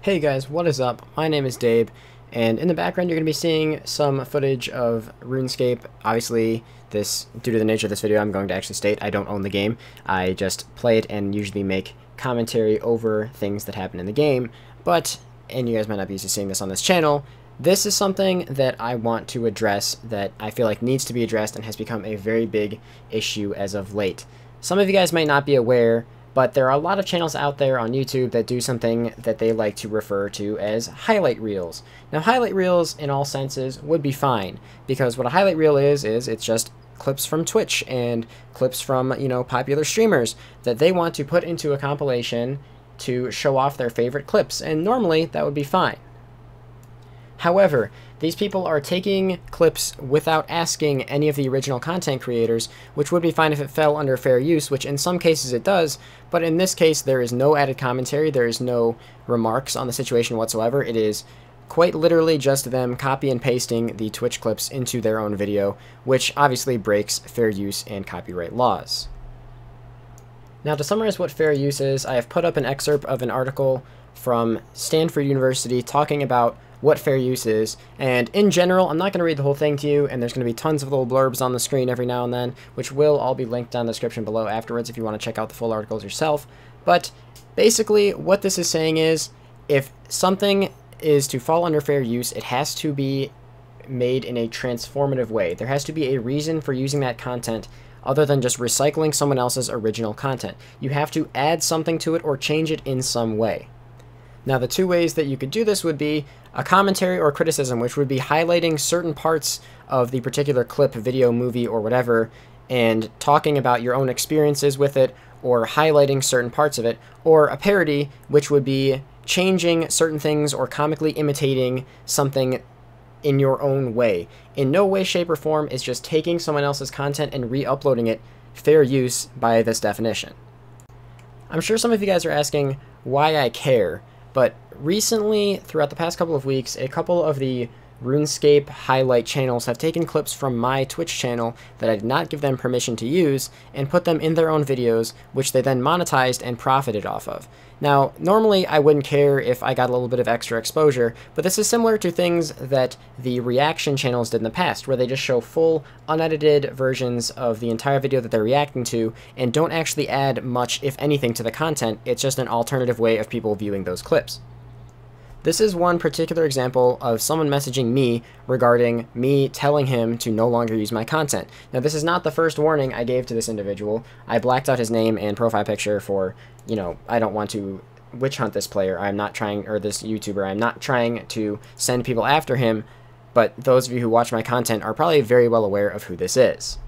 Hey guys, what is up? My name is Dabe, and in the background you're going to be seeing some footage of RuneScape. Obviously, due to the nature of this video, I'm going to actually state I don't own the game. I just play it and usually make commentary over things that happen in the game, and you guys might not be used to seeing this on this channel, this is something that I want to address that I feel like needs to be addressed and has become a very big issue as of late. Some of you guys might not be aware, but there are a lot of channels out there on YouTube that do something that they like to refer to as highlight reels. Now, highlight reels, in all senses, would be fine, because what a highlight reel is it's just clips from Twitch and clips from, popular streamers that they want to put into a compilation to show off their favorite clips, and normally that would be fine. However, these people are taking clips without asking any of the original content creators, which would be fine if it fell under fair use, which in some cases it does, but in this case there is no added commentary, there is no remarks on the situation whatsoever. It is quite literally just them copy and pasting the Twitch clips into their own video, which obviously breaks fair use and copyright laws. Now, to summarize what fair use is, I have put up an excerpt of an article from Stanford University talking about what fair use is, and in general, I'm not going to read the whole thing to you, and there's going to be tons of little blurbs on the screen every now and then, which will all be linked down in the description below afterwards if you want to check out the full articles yourself. But basically, what this is saying is, if something is to fall under fair use, it has to be made in a transformative way. There has to be a reason for using that content other than just recycling someone else's original content. You have to add something to it or change it in some way. Now, the two ways that you could do this would be a commentary or criticism, which would be highlighting certain parts of the particular clip, video, movie, or whatever, and talking about your own experiences with it, or highlighting certain parts of it, or a parody, which would be changing certain things or comically imitating something in your own way. In no way, shape, or form is just taking someone else's content and re-uploading it fair use by this definition. I'm sure some of you guys are asking why I care. But recently, throughout the past couple of weeks, a couple of the RuneScape highlight channels have taken clips from my Twitch channel that I did not give them permission to use and put them in their own videos, which they then monetized and profited off of. Now, normally I wouldn't care if I got a little bit of extra exposure, but this is similar to things that the reaction channels did in the past, where they just show full, unedited versions of the entire video that they're reacting to and don't actually add much, if anything, to the content. It's just an alternative way of people viewing those clips. This is one particular example of someone messaging me regarding me telling him to no longer use my content. Now, this is not the first warning I gave to this individual. I blacked out his name and profile picture for, I don't want to witch hunt this player. I'm not trying, or this YouTuber, I'm not trying to send people after him, but those of you who watch my content are probably very well aware of who this is.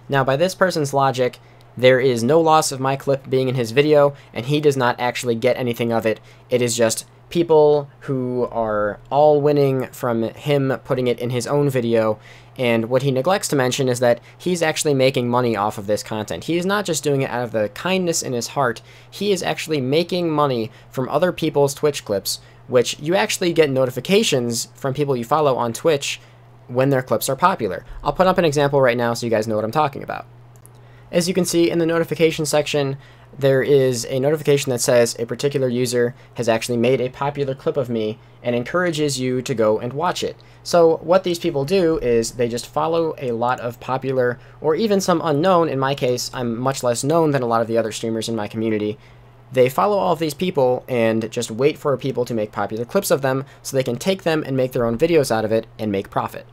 Now, by this person's logic, there is no loss of my clip being in his video, and he does not actually get anything of it. It is just people who are all winning from him putting it in his own video, and what he neglects to mention is that he's actually making money off of this content. He is not just doing it out of the kindness in his heart, he is actually making money from other people's Twitch clips, which you actually get notifications from people you follow on Twitch when their clips are popular. I'll put up an example right now so you guys know what I'm talking about. As you can see in the notification section, there is a notification that says a particular user has actually made a popular clip of me and encourages you to go and watch it. So what these people do is they just follow a lot of popular, or even some unknown. In my case, I'm much less known than a lot of the other streamers in my community. They follow all of these people and just wait for people to make popular clips of them so they can take them and make their own videos out of it and make profit.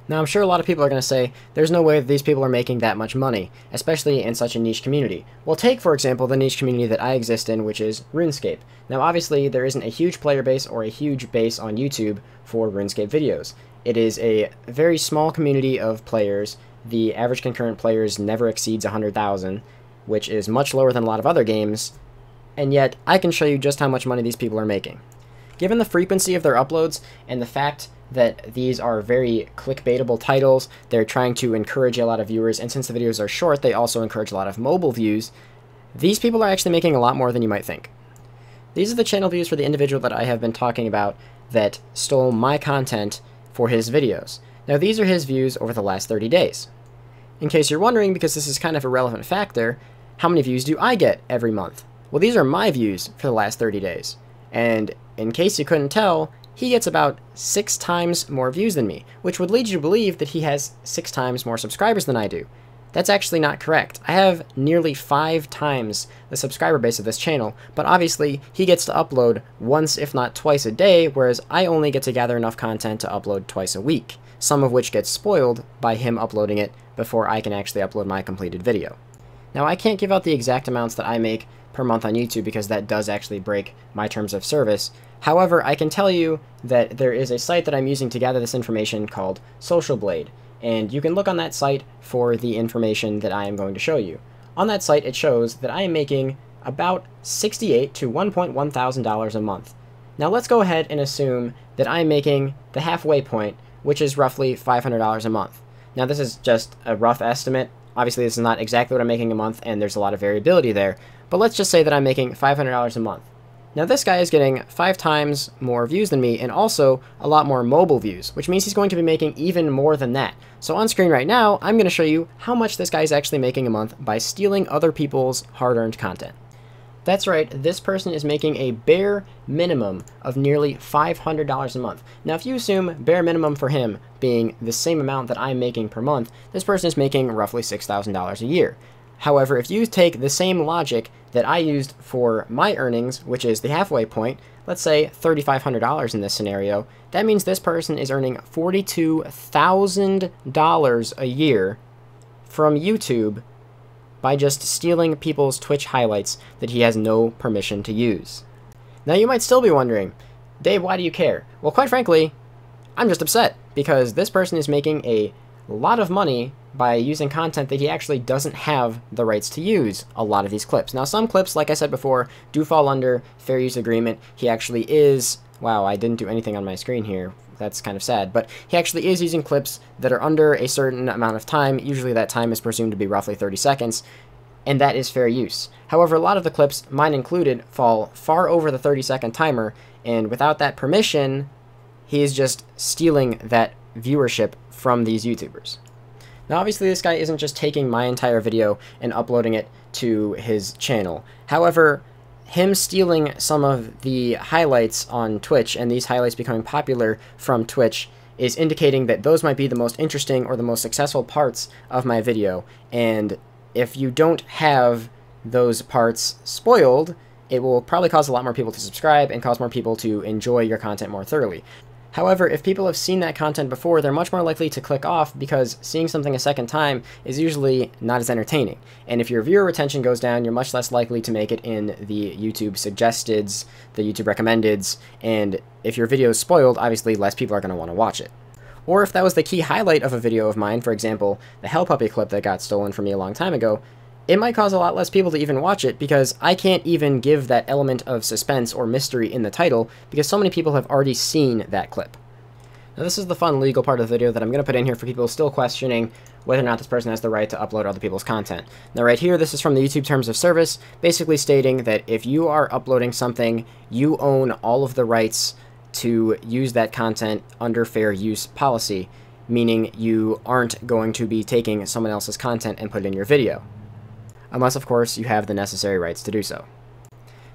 Now, I'm sure a lot of people are going to say, there's no way that these people are making that much money, especially in such a niche community. Well, take, for example, the niche community that I exist in, which is RuneScape. Now, obviously, there isn't a huge player base or a huge base on YouTube for RuneScape videos. It is a very small community of players. The average concurrent players never exceeds 100,000, which is much lower than a lot of other games, and yet I can show you just how much money these people are making. Given the frequency of their uploads and the fact that these are very clickbaitable titles, they're trying to encourage a lot of viewers, and since the videos are short, they also encourage a lot of mobile views, these people are actually making a lot more than you might think. These are the channel views for the individual that I have been talking about that stole my content for his videos. Now, these are his views over the last 30 days. In case you're wondering, because this is kind of a relevant factor, how many views do I get every month? Well, these are my views for the last 30 days. And in case you couldn't tell, he gets about 6 times more views than me, which would lead you to believe that he has 6 times more subscribers than I do. That's actually not correct. I have nearly 5 times the subscriber base of this channel, but obviously he gets to upload once if not twice a day, whereas I only get to gather enough content to upload twice a week, some of which gets spoiled by him uploading it before I can actually upload my completed video. Now, I can't give out the exact amounts that I make per month on YouTube because that does actually break my terms of service. However, I can tell you that there is a site that I'm using to gather this information called Social Blade, and you can look on that site for the information that I am going to show you. On that site, it shows that I am making about $68,000 to $1,100 a month. Now let's go ahead and assume that I'm making the halfway point, which is roughly $500 a month. Now this is just a rough estimate. Obviously this is not exactly what I'm making a month, and there's a lot of variability there, but let's just say that I'm making $500 a month. Now this guy is getting 5 times more views than me, and also a lot more mobile views, which means he's going to be making even more than that. So on screen right now, I'm going to show you how much this guy is actually making a month by stealing other people's hard-earned content. That's right, this person is making a bare minimum of nearly $500 a month. Now if you assume bare minimum for him being the same amount that I'm making per month, this person is making roughly $6,000 a year. However, if you take the same logic that I used for my earnings, which is the halfway point, let's say $3,500 in this scenario, that means this person is earning $42,000 a year from YouTube by just stealing people's Twitch highlights that he has no permission to use. Now you might still be wondering, Dave, why do you care? Well, quite frankly, I'm just upset because this person is making a lot of money by using content that he actually doesn't have the rights to use a lot of these clips. Now some clips, like I said before, do fall under fair use agreement. He actually is, wow, I didn't do anything on my screen here. That's kind of sad, but he actually is using clips that are under a certain amount of time. Usually that time is presumed to be roughly 30 seconds, and that is fair use. However, a lot of the clips, mine included, fall far over the 30-second timer, and without that permission, he is just stealing that viewership from these YouTubers. Now obviously this guy isn't just taking my entire video and uploading it to his channel. However, him stealing some of the highlights on Twitch and these highlights becoming popular from Twitch is indicating that those might be the most interesting or the most successful parts of my video. And if you don't have those parts spoiled, it will probably cause a lot more people to subscribe and cause more people to enjoy your content more thoroughly. However, if people have seen that content before, they're much more likely to click off because seeing something a second time is usually not as entertaining. And if your viewer retention goes down, you're much less likely to make it in the YouTube suggesteds, the YouTube recommendeds, and if your video is spoiled, obviously less people are going to want to watch it. Or if that was the key highlight of a video of mine, for example, the Hell Puppy clip that got stolen from me a long time ago, it might cause a lot less people to even watch it because I can't even give that element of suspense or mystery in the title because so many people have already seen that clip. Now this is the fun legal part of the video that I'm going to put in here for people still questioning whether or not this person has the right to upload other people's content. Now right here, this is from the YouTube Terms of Service, basically stating that if you are uploading something, you own all of the rights to use that content under fair use policy, meaning you aren't going to be taking someone else's content and put it in your video. Unless, of course, you have the necessary rights to do so.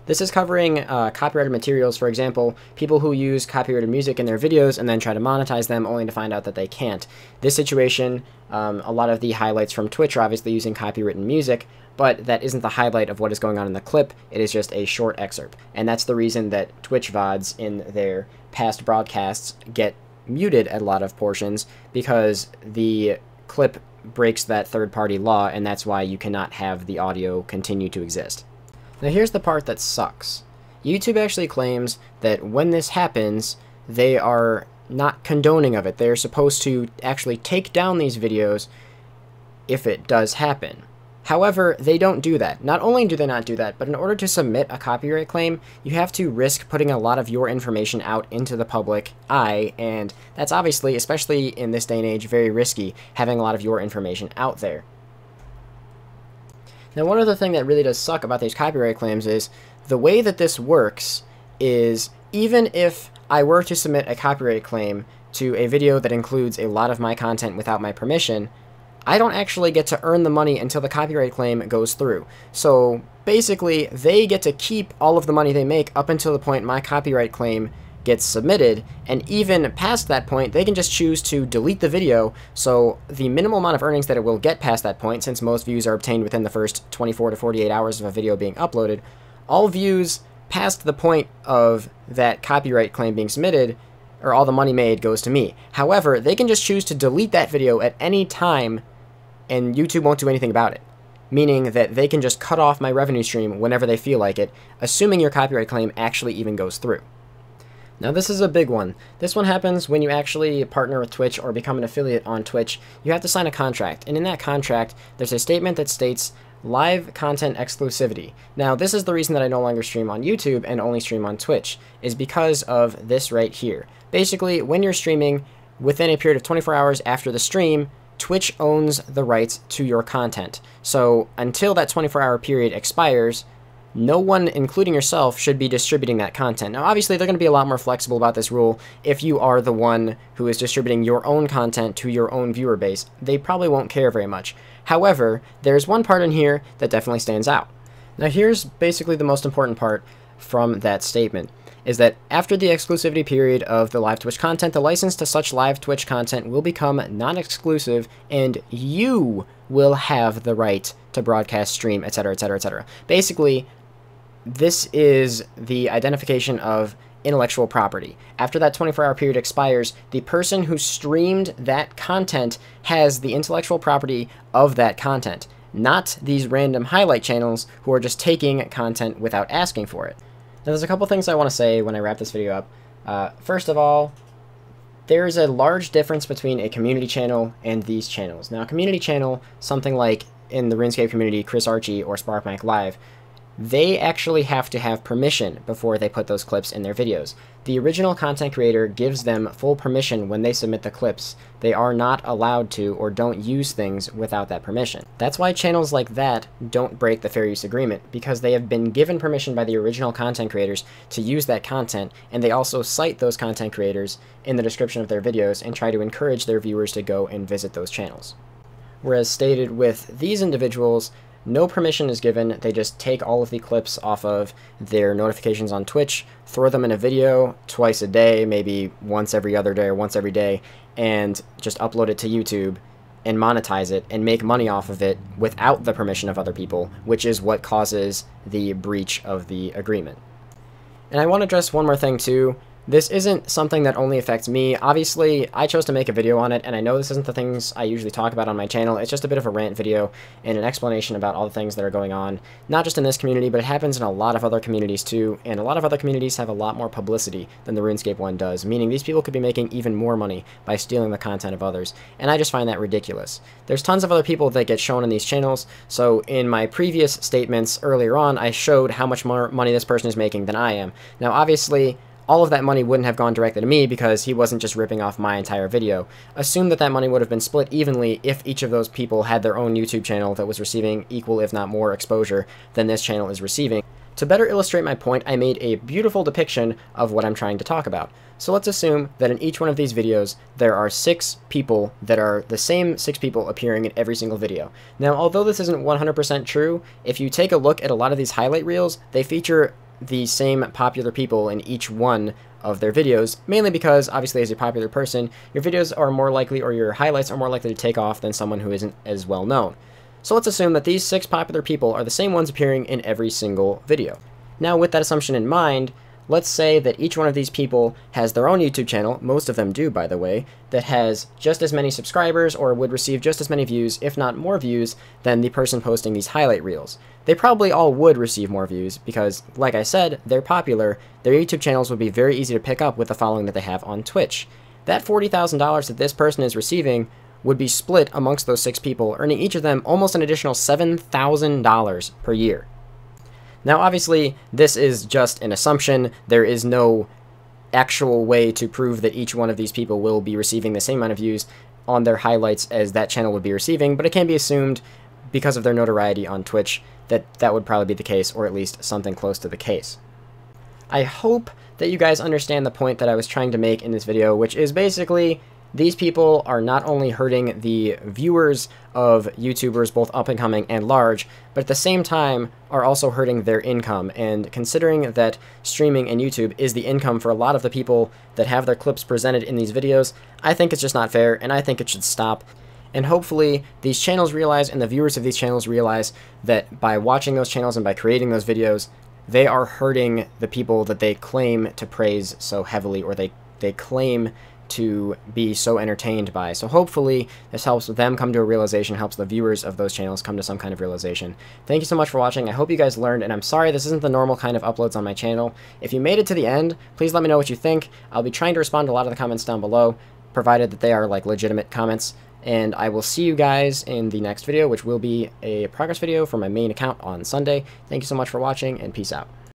This is covering copyrighted materials, for example, people who use copyrighted music in their videos and then try to monetize them only to find out that they can't. This situation, a lot of the highlights from Twitch are obviously using copywritten music, but that isn't the highlight of what is going on in the clip, it is just a short excerpt. And that's the reason that Twitch VODs in their past broadcasts get muted at a lot of portions, because the clip breaks that third-party law, and that's why you cannot have the audio continue to exist. Now here's the part that sucks. YouTube actually claims that when this happens, they are not condoning of it. They're supposed to actually take down these videos if it does happen. However, they don't do that. Not only do they not do that, but in order to submit a copyright claim, you have to risk putting a lot of your information out into the public eye, and that's obviously, especially in this day and age, very risky, having a lot of your information out there. Now, one other thing that really does suck about these copyright claims is the way that this works is even if I were to submit a copyright claim to a video that includes a lot of my content without my permission, I don't actually get to earn the money until the copyright claim goes through. So basically, they get to keep all of the money they make up until the point my copyright claim gets submitted, and even past that point, they can just choose to delete the video, so the minimal amount of earnings that it will get past that point, since most views are obtained within the first 24 to 48 hours of a video being uploaded, all views past the point of that copyright claim being submitted, or all the money made, goes to me. However, they can just choose to delete that video at any time, and YouTube won't do anything about it. Meaning that they can just cut off my revenue stream whenever they feel like it, assuming your copyright claim actually even goes through. Now this is a big one. This one happens when you actually partner with Twitch or become an affiliate on Twitch. You have to sign a contract, and in that contract, there's a statement that states live content exclusivity. Now this is the reason that I no longer stream on YouTube and only stream on Twitch, is because of this right here. Basically, when you're streaming, within a period of 24 hours after the stream, Twitch owns the rights to your content. So until that 24-hour period expires, no one, including yourself, should be distributing that content. Now, obviously, they're going to be a lot more flexible about this rule if you are the one who is distributing your own content to your own viewer base. They probably won't care very much. However, there's one part in here that definitely stands out. Now, here's basically the most important part from that statement, is that after the exclusivity period of the live Twitch content, the license to such live Twitch content will become non-exclusive, and you will have the right to broadcast, stream, etc., etc., etc. Basically, this is the identification of intellectual property. After that 24-hour period expires, the person who streamed that content has the intellectual property of that content, not these random highlight channels who are just taking content without asking for it. Now, there's a couple things I want to say when I wrap this video up. First of all, there's a large difference between a community channel and these channels. Now, a community channel, something like in the RuneScape community, Chris Archie or SparkMike Live, they actually have to have permission before they put those clips in their videos. The original content creator gives them full permission when they submit the clips. They are not allowed to or don't use things without that permission. That's why channels like that don't break the fair use agreement, because they have been given permission by the original content creators to use that content, and they also cite those content creators in the description of their videos and try to encourage their viewers to go and visit those channels. Whereas stated with these individuals, no permission is given. They just take all of the clips off of their notifications on Twitch, throw them in a video twice a day, maybe once every other day or once every day, and just upload it to YouTube and monetize it and make money off of it without the permission of other people, which is what causes the breach of the agreement. And I want to address one more thing too. This isn't something that only affects me. Obviously, I chose to make a video on it, and I know this isn't the things I usually talk about on my channel. It's just a bit of a rant video and an explanation about all the things that are going on, not just in this community, but it happens in a lot of other communities too, and a lot of other communities have a lot more publicity than the RuneScape one does, meaning these people could be making even more money by stealing the content of others, and I just find that ridiculous. There's tons of other people that get shown in these channels, so in my previous statements earlier on, I showed how much more money this person is making than I am. Now, obviously, all of that money wouldn't have gone directly to me because he wasn't just ripping off my entire video. Assume that that money would have been split evenly if each of those people had their own YouTube channel that was receiving equal, if not more, exposure than this channel is receiving. To better illustrate my point, I made a beautiful depiction of what I'm trying to talk about. So let's assume that in each one of these videos, there are 6 people that are the same 6 people appearing in every single video. Now, although this isn't 100% true, if you take a look at a lot of these highlight reels, they feature the same popular people in each one of their videos, mainly because, obviously, as a popular person, your videos are more likely, or your highlights are more likely to take off than someone who isn't as well known. So let's assume that these 6 popular people are the same ones appearing in every single video. Now, with that assumption in mind, let's say that each one of these people has their own YouTube channel, most of them do, by the way, that has just as many subscribers or would receive just as many views, if not more views, than the person posting these highlight reels. They probably all would receive more views because, like I said, they're popular. Their YouTube channels would be very easy to pick up with the following that they have on Twitch. That $40,000 that this person is receiving would be split amongst those 6 people, earning each of them almost an additional $7,000 per year. Now, obviously, this is just an assumption. There is no actual way to prove that each one of these people will be receiving the same amount of views on their highlights as that channel would be receiving, but it can be assumed, because of their notoriety on Twitch, that that would probably be the case, or at least something close to the case. I hope that you guys understand the point that I was trying to make in this video, which is basically these people are not only hurting the viewers of YouTubers, both up and coming and large, but at the same time are also hurting their income. And considering that streaming and YouTube is the income for a lot of the people that have their clips presented in these videos, I think it's just not fair, and I think it should stop. And hopefully these channels realize, and the viewers of these channels realize, that by watching those channels and by creating those videos, they are hurting the people that they claim to praise so heavily, or they claim to be so entertained by. So hopefully this helps them come to a realization, helps the viewers of those channels come to some kind of realization. Thank you so much for watching. I hope you guys learned, and I'm sorry this isn't the normal kind of uploads on my channel. If you made it to the end, please let me know what you think. I'll be trying to respond to a lot of the comments down below, provided that they are like legitimate comments. And I will see you guys in the next video, which will be a progress video for my main account on Sunday. Thank you so much for watching, and peace out.